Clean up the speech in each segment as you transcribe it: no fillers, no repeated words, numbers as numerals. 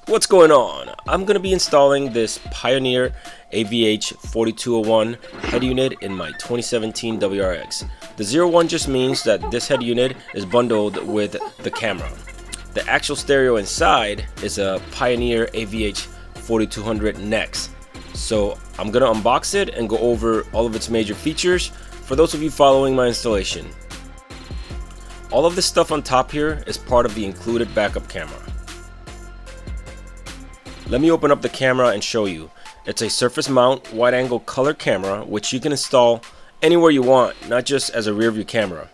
What's going on? I'm going to be installing this Pioneer AVH-4200 head unit in my 2017 WRX. The 01 just means that this head unit is bundled with the camera. The actual stereo inside is a Pioneer AVH-4200 NEX. So I'm going to unbox it and go over all of its major features for those of you following my installation. All of this stuff on top here is part of the included backup camera. Let me open up the camera and show you. It's a surface mount wide angle color camera which you can install anywhere you want, not just as a rear view camera.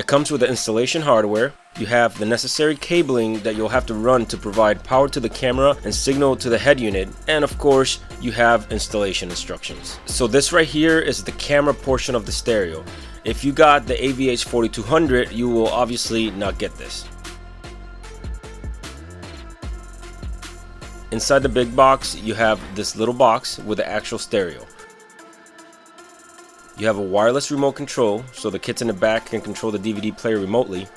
It comes with the installation hardware. You have the necessary cabling that you'll have to run to provide power to the camera and signal to the head unit, and of course you have installation instructions. So this right here is the camera portion of the stereo. If you got the AVH-4200, you will obviously not get this. Inside the big box, you have this little box with the actual stereo. You have a wireless remote control, so the kids in the back can control the DVD player remotely.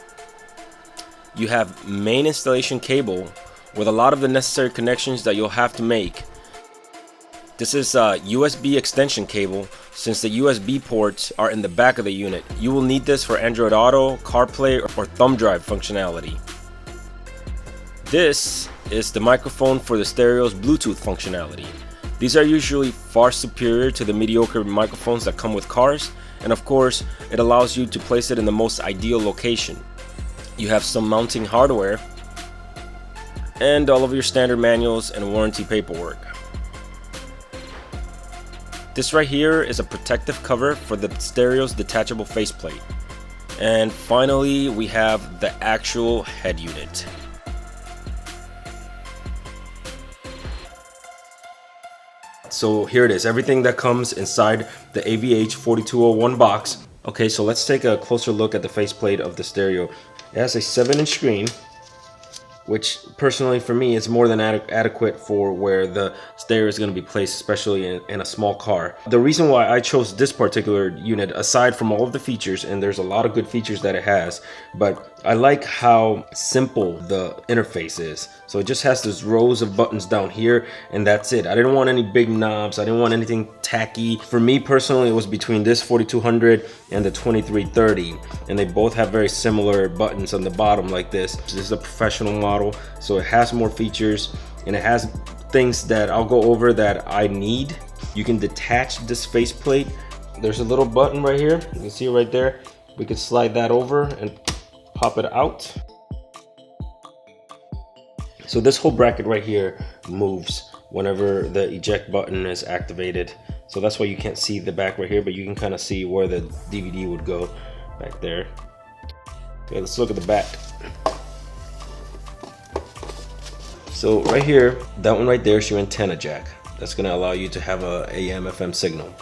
You have main installation cable with a lot of the necessary connections that you'll have to make. This is a USB extension cable. Since the USB ports are in the back of the unit, you will need this for Android Auto, CarPlay, or thumb drive functionality. This is the microphone for the stereo's Bluetooth functionality. These are usually far superior to the mediocre microphones that come with cars, and of course it allows you to place it in the most ideal location. You have some mounting hardware and all of your standard manuals and warranty paperwork. This right here is a protective cover for the stereo's detachable faceplate. And finally we have the actual head unit. So here it is, everything that comes inside the AVH-4200 box. Okay, so let's take a closer look at the faceplate of the stereo. It has a 7-inch screen, which personally for me is more than adequate for where the stereo is going to be placed, especially in a small car. The reason why I chose this particular unit, aside from all of the features, and there's a lot of good features that it has, but I like how simple the interface is. So it just has these rows of buttons down here, and that's it. I didn't want any big knobs. I didn't want anything tacky. For me personally, it was between this 4200 and the 2330, and they both have very similar buttons on the bottom like this. This is a professional model, so it has more features, and it has things that I'll go over that I need. You can detach this faceplate. There's a little button right here. You can see it right there. We could slide that over and pop it out. So this whole bracket right here moves whenever the eject button is activated. So that's why you can't see the back right here, but you can kind of see where the DVD would go back there. Okay, let's look at the back. So right here, that one right there is your antenna jack. That's going to allow you to have a AM/FM signal.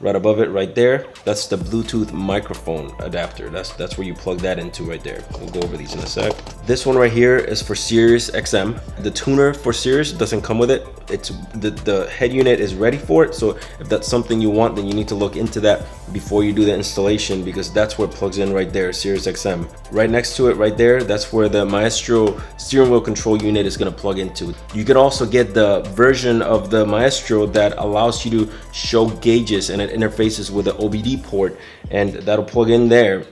Right above it right there, that's the Bluetooth microphone adapter. That's where you plug that into right there. We'll go over these in a sec. This one right here is for Sirius XM. The tuner for Sirius doesn't come with it. It's the head unit is ready for it. So if that's something you want, then you need to look into that before you do the installation, because that's where it plugs in right there, Sirius XM. Right next to it right there, that's where the Maestro steering wheel control unit is going to plug into. You can also get the version of the Maestro that allows you to show gauges, and it interfaces with the OBD port, and that'll plug in there.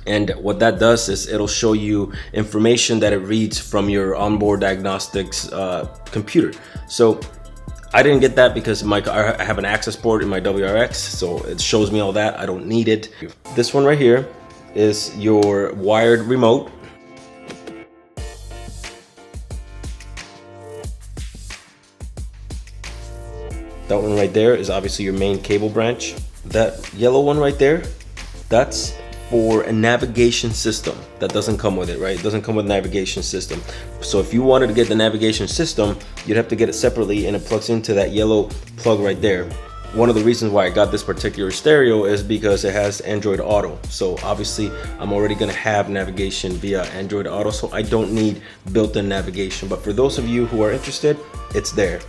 And what that does is it'll show you information that it reads from your onboard diagnostics computer. So I didn't get that because I have an access port in my WRX, so it shows me all that. I don't need it. This one right here is your wired remote. That one right there is obviously your main cable branch. That yellow one right there, that's for a navigation system. That doesn't come with it, right? It doesn't come with a navigation system. So if you wanted to get the navigation system, you'd have to get it separately, and it plugs into that yellow plug right there. One of the reasons why I got this particular stereo is because it has Android Auto. So obviously I'm already gonna have navigation via Android Auto, so I don't need built-in navigation. But for those of you who are interested, it's there.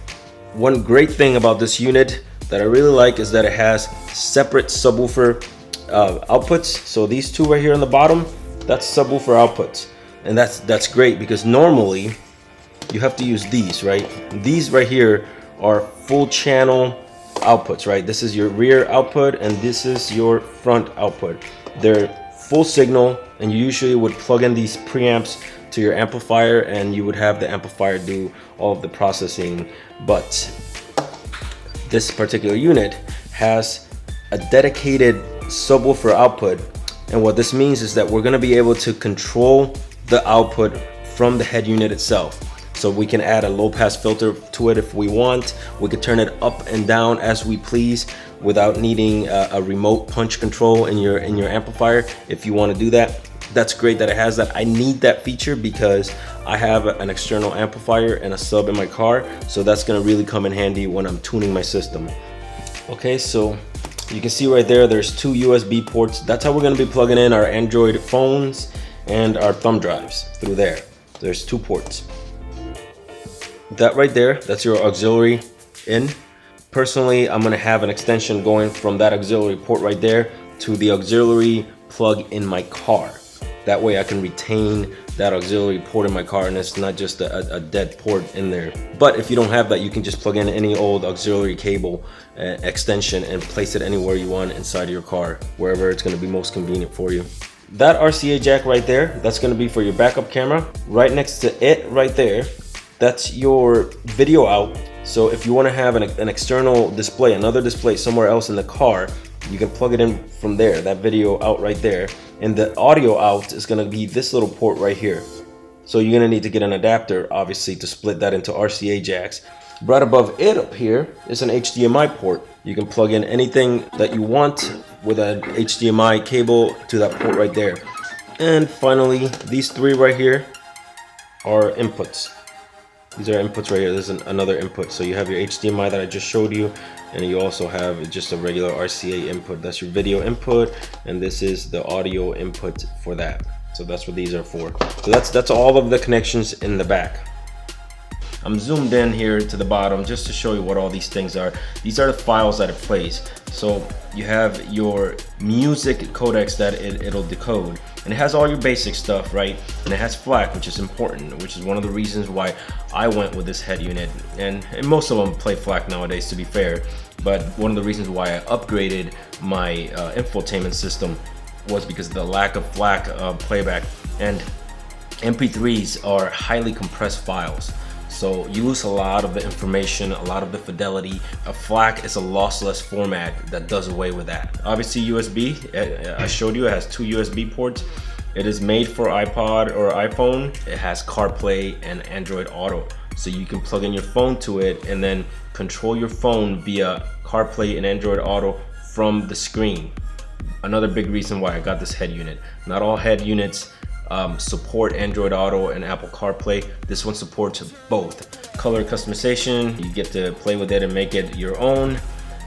One great thing about this unit that I really like is that it has separate subwoofer outputs. So these two right here on the bottom, that's subwoofer outputs, and that's great, because normally you have to use these, right? These right here are full channel outputs, right? This is your rear output and this is your front output. They're full signal, and you usually would plug in these preamps to your amplifier and you would have the amplifier do all of the processing. But this particular unit has a dedicated subwoofer output, and what this means is that we're going to be able to control the output from the head unit itself. So we can add a low pass filter to it if we want. We could turn it up and down as we please without needing a remote punch control in your amplifier. If you want to do that, that's great that it has that. I need that feature because I have an external amplifier and a sub in my car, so that's going to really come in handy when I'm tuning my system. Okay, so you can see right there, there's two USB ports. That's how we're going to be plugging in our Android phones and our thumb drives through there. There's two ports. That right there, that's your auxiliary in. Personally, I'm going to have an extension going from that auxiliary port right there to the auxiliary plug in my car. That way I can retain that auxiliary port in my car and it's not just a dead port in there. But if you don't have that, you can just plug in any old auxiliary cable extension and place it anywhere you want inside of your car, wherever it's going to be most convenient for you. That RCA jack right there, that's going to be for your backup camera. Right next to it right there, that's your video out. So if you want to have an external display, another display somewhere else in the car, you can plug it in from there, that video out right there. And the audio out is going to be this little port right here. So you're going to need to get an adapter, obviously, to split that into RCA jacks. Right above it up here is an HDMI port. You can plug in anything that you want with an HDMI cable to that port right there. And finally, these three right here are inputs. These are inputs right here. There's another input. So you have your HDMI that I just showed you, and you also have just a regular RCA input. That's your video input, and this is the audio input for that. So that's what these are for. So that's all of the connections in the back. I'm zoomed in here to the bottom just to show you what all these things are. These are the files that it plays. So you have your music codecs that it'll decode, and it has all your basic stuff, right? And it has FLAC, which is important, which is one of the reasons why I went with this head unit. And most of them play FLAC nowadays, to be fair. But one of the reasons why I upgraded my infotainment system was because of the lack of FLAC playback. And MP3s are highly compressed files. So you lose a lot of the information, a lot of the fidelity. A FLAC is a lossless format that does away with that. Obviously USB, I showed you, it has two USB ports. It is made for iPod or iPhone. It has CarPlay and Android Auto. So you can plug in your phone to it and then control your phone via CarPlay and Android Auto from the screen. Another big reason why I got this head unit. Not all head units support Android Auto and Apple CarPlay. This one supports both. Color customization, you get to play with it and make it your own.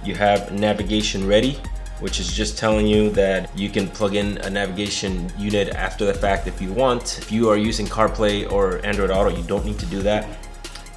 You have navigation ready, which is just telling you that you can plug in a navigation unit after the fact if you want. If you are using CarPlay or Android Auto, you don't need to do that.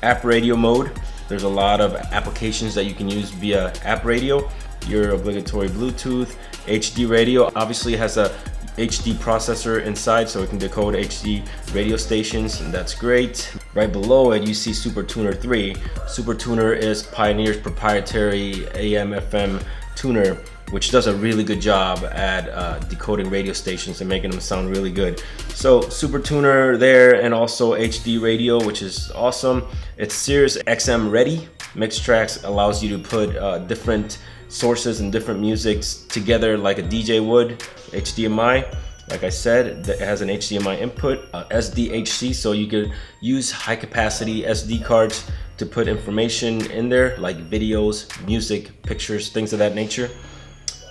App radio mode, there's a lot of applications that you can use via app radio. Your obligatory Bluetooth, HD radio, obviously it has a HD processor inside, so it can decode HD radio stations, and that's great. Right below it, you see Super Tuner 3. Super Tuner is Pioneer's proprietary AM/FM tuner, which does a really good job at decoding radio stations and making them sound really good. So Super Tuner there, and also HD radio, which is awesome. It's Sirius XM ready. Mix Tracks allows you to put different sources and different musics together like a DJ would. HDMI, like I said, it has an HDMI input, SDHC, so you could use high capacity SD cards to put information in there like videos, music, pictures, things of that nature.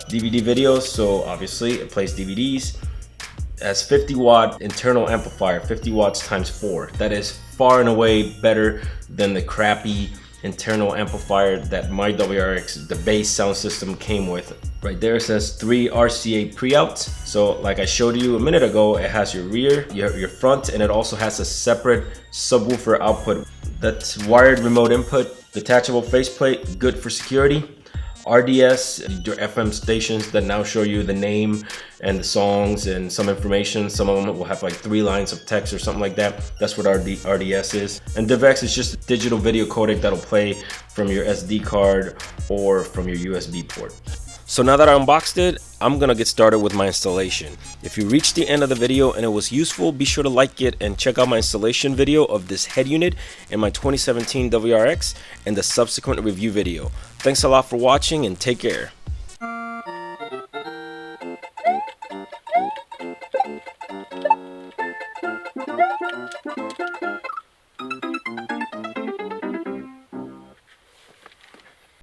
DVD videos, so obviously it plays DVDs. It has 50 watt internal amplifier, 50 watts times 4. That is far and away better than the crappy internal amplifier that my WRX, the base sound system, came with. Right there it says 3 RCA pre-outs. So like I showed you a minute ago, it has your rear, your front, and it also has a separate subwoofer output. That's wired remote input, detachable faceplate, good for security. RDS, your FM stations that now show you the name and the songs and some information. Some of them will have like 3 lines of text or something like that. That's what RDS is. And DivX is just a digital video codec that'll play from your SD card or from your USB port. So now that I unboxed it, I'm gonna get started with my installation. If you reached the end of the video and it was useful, be sure to like it and check out my installation video of this head unit and my 2017 WRX and the subsequent review video. Thanks a lot for watching and take care.